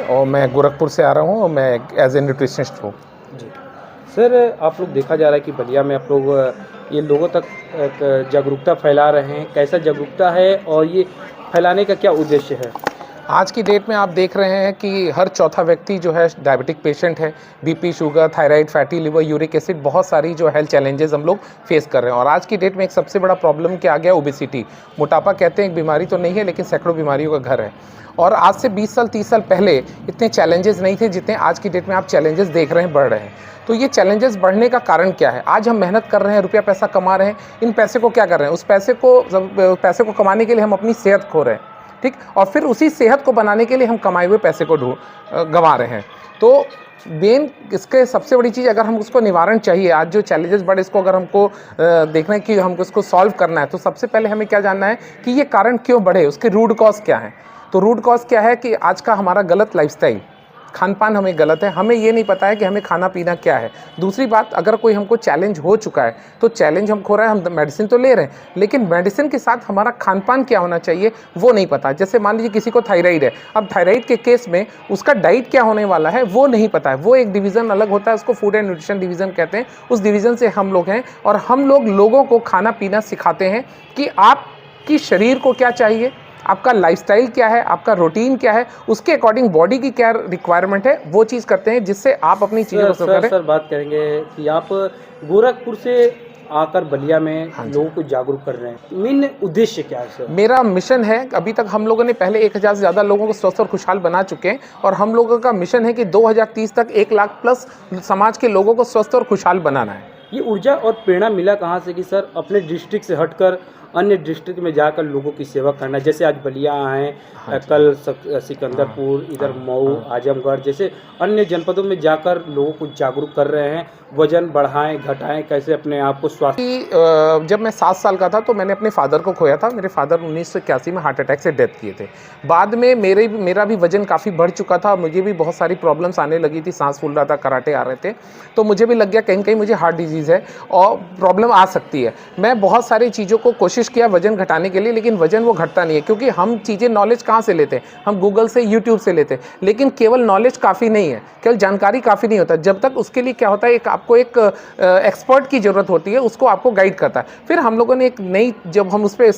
और मैं गोरखपुर से आ रहा हूँ और मैं एज ए न्यूट्रिशनिस्ट हूँ। जी सर, आप लोग देखा जा रहा है कि बलिया में आप लोग ये लोगों तक एक जागरूकता फैला रहे हैं। कैसा जागरूकता है और ये फैलाने का क्या उद्देश्य है? आज की डेट में आप देख रहे हैं कि हर चौथा व्यक्ति जो है डायबिटिक पेशेंट है। BP, sugar, thyroid, fatty liver, uric acid, बहुत सारी जो हेल्थ चैलेंजेस हम लोग फेस कर रहे हैं। और आज की डेट में एक सबसे बड़ा प्रॉब्लम क्या आ गया, ओबेसिटी। मोटापा कहते हैं एक बीमारी तो नहीं है, लेकिन सैकड़ों बीमारियों का घर है। और आज से 20 साल 30 साल पहले इतने चैलेंजेस नहीं थे जितने आज की डेट में आप चैलेंजेस देख रहे हैं बढ़ रहे हैं। तो ये चैलेंजेस बढ़ने का कारण क्या है? आज हम मेहनत कर रहे हैं, रुपया पैसा कमा रहे हैं, इन पैसे को क्या कर रहे हैं? उस पैसे को कमाने के लिए हम अपनी सेहत खो रहे हैं, ठीक, और फिर उसी सेहत को बनाने के लिए हम कमाए हुए पैसे को गंवा रहे हैं। तो मेन इसके सबसे बड़ी चीज़, अगर हम उसको निवारण चाहिए, आज जो चैलेंजेस बढ़े इसको अगर हमको देखना है कि हमको इसको सॉल्व करना है, तो सबसे पहले हमें क्या जानना है कि ये कारण क्यों बढ़े, उसके रूट कॉज क्या है। तो रूट कॉज क्या है कि आज का हमारा गलत लाइफस्टाइल, खान पान हमें गलत है, हमें ये नहीं पता है कि हमें खाना पीना क्या है। दूसरी बात, अगर कोई हमको चैलेंज हो चुका है तो चैलेंज हम खो रहे हैं, हम मेडिसिन तो ले रहे हैं, लेकिन मेडिसिन के साथ हमारा खान पान क्या होना चाहिए वो नहीं पता। जैसे मान लीजिए किसी को थायराइड है, अब थायराइड के केस में उसका डाइट क्या होने वाला है वो नहीं पता है। वो एक डिवीज़न अलग होता है, उसको फूड एंड न्यूट्रिशन डिवीज़न कहते हैं। उस डिवीज़न से हम लोग हैं और हम लोगों को खाना पीना सिखाते हैं कि आपकी शरीर को क्या चाहिए, आपका लाइफस्टाइल क्या है, आपका रूटीन क्या है, उसके अकॉर्डिंग बॉडी की क्या रिक्वायरमेंट है, वो चीज़ करते हैं जिससे आप अपनी चीज़ों को करें। सर बात करेंगे कि आप गोरखपुर से आकर बलिया में लोगों को जागरूक कर रहे हैं, मेन उद्देश्य क्या है सर? मेरा मिशन है, अभी तक हम लोगों ने पहले 1000 से ज़्यादा लोगों को स्वस्थ और खुशहाल बना चुके हैं, और हम लोगों का मिशन है कि 2030 तक 1 लाख प्लस समाज के लोगों को स्वस्थ और खुशहाल बनाना है। ये ऊर्जा और प्रेरणा मिला कहाँ से कि सर अपने डिस्ट्रिक्ट से हटकर अन्य डिस्ट्रिक्ट में जाकर लोगों की सेवा करना? जैसे आज बलिया आए, कल सिकंदरपुर, इधर मऊ, आजमगढ़ जैसे अन्य जनपदों में जाकर लोगों को जागरूक कर रहे हैं, वजन बढ़ाएं घटाएं, कैसे अपने आप को स्वास्थ्य। जब मैं 7 साल का था तो मैंने अपने फादर को खोया था। मेरे फादर 1981 में हार्ट अटैक से डेथ किए थे। बाद में मेरा भी वजन काफ़ी बढ़ चुका था, मुझे भी बहुत सारी प्रॉब्लम्स आने लगी थी, सांस फूल रहा था, कराटे आ रहे थे, तो मुझे भी लग गया कहीं कहीं मुझे हार्ट डिजीज़ है और प्रॉब्लम आ सकती है। मैं बहुत सारी चीज़ों को कोशिश किया वजन घटाने के लिए, लेकिन वजन वो घटता नहीं है, क्योंकि हम चीज़ें नॉलेज कहाँ से लेते हैं, हम गूगल से, यूट्यूब से लेते हैं। लेकिन केवल नॉलेज काफ़ी नहीं है, केवल जानकारी काफ़ी नहीं होता। जब तक उसके लिए क्या होता है, आपको एक एक्सपर्ट की ज़रूरत होती है, उसको आपको गाइड करता है। फिर हम लोगों ने एक नई, जब हम उस पर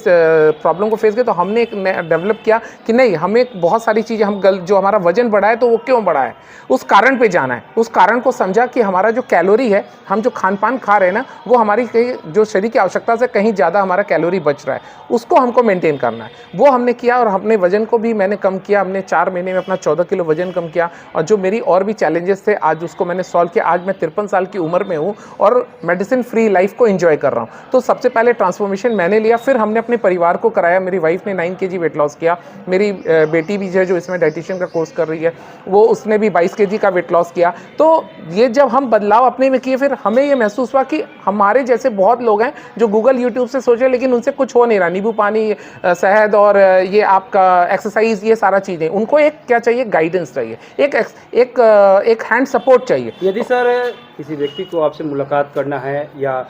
प्रॉब्लम को फेस किया तो हमने एक डेवलप किया कि नहीं, हमें बहुत सारी चीज़ें, हम जो हमारा वजन बढ़ा है तो वो क्यों बढ़ा है, उस कारण पे जाना है। उस कारण को समझा कि हमारा जो कैलोरी है, हम जो खान पान खा रहे हैं ना, वो हमारी जो शरीर की आवश्यकता से कहीं ज़्यादा हमारा कैलोरी बच रहा है, उसको हमको मेंटेन करना है। वो हमने किया और अपने वजन को भी मैंने कम किया। हमने 4 महीने में अपना 14 किलो वजन कम किया, और जो मेरी और भी चैलेंजेस थे आज उसको मैंने सॉल्व किया। आज मैं 53 साल की उम्र में हूँ और मेडिसिन फ्री लाइफ को एंजॉय कर रहा हूँ। तो सबसे पहले ट्रांसफॉर्मेशन मैंने लिया, फिर हमने अपने परिवार को कराया। मेरी वाइफ ने 9 kg वेट लॉस किया, मेरी बेटी भी है जो इसमें डाइटिशियन का कोर्स कर रही है, वो उसने भी 22 kg का वेट लॉस किया। तो ये जब हम बदलाव अपने में किए, फिर हमें ये महसूस हुआ कि हमारे जैसे बहुत लोग हैं जो गूगल यूट्यूब से सोचे, लेकिन उनसे कुछ हो नहीं रहा। नींबू पानी, शहद और ये आपका एक्सरसाइज, ये सारा चीज़ें, उनको एक क्या चाहिए, गाइडेंस चाहिए, एक हैंड सपोर्ट चाहिए। यदि सर किसी व्यक्ति को आपसे मुलाकात करना है या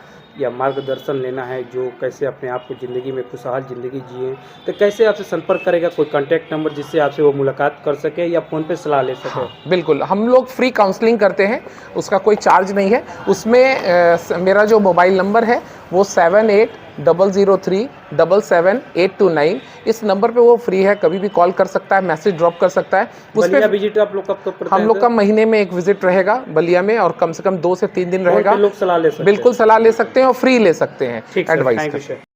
मार्गदर्शन लेना है जो कैसे अपने आप को ज़िंदगी में खुशहाल ज़िंदगी जिए, तो कैसे आपसे संपर्क करेगा? कोई कांटेक्ट नंबर जिससे आपसे वो मुलाकात कर सके या फ़ोन पे सलाह ले सके? हाँ, बिल्कुल, हम लोग फ्री काउंसलिंग करते हैं, उसका कोई चार्ज नहीं है। उसमें मेरा जो मोबाइल नंबर है वो 7800377829, इस नंबर पे वो फ्री है, कभी भी कॉल कर सकता है, मैसेज ड्रॉप कर सकता है। बलिया विजिट आप लोग कब करते हैं? हम लोग का महीने में एक विजिट रहेगा बलिया में, और कम से कम 2 से 3 दिन रहेगा। लोग सलाह ले सकते हैं? बिल्कुल सलाह ले सकते हैं और फ्री ले सकते हैं एडवाइस।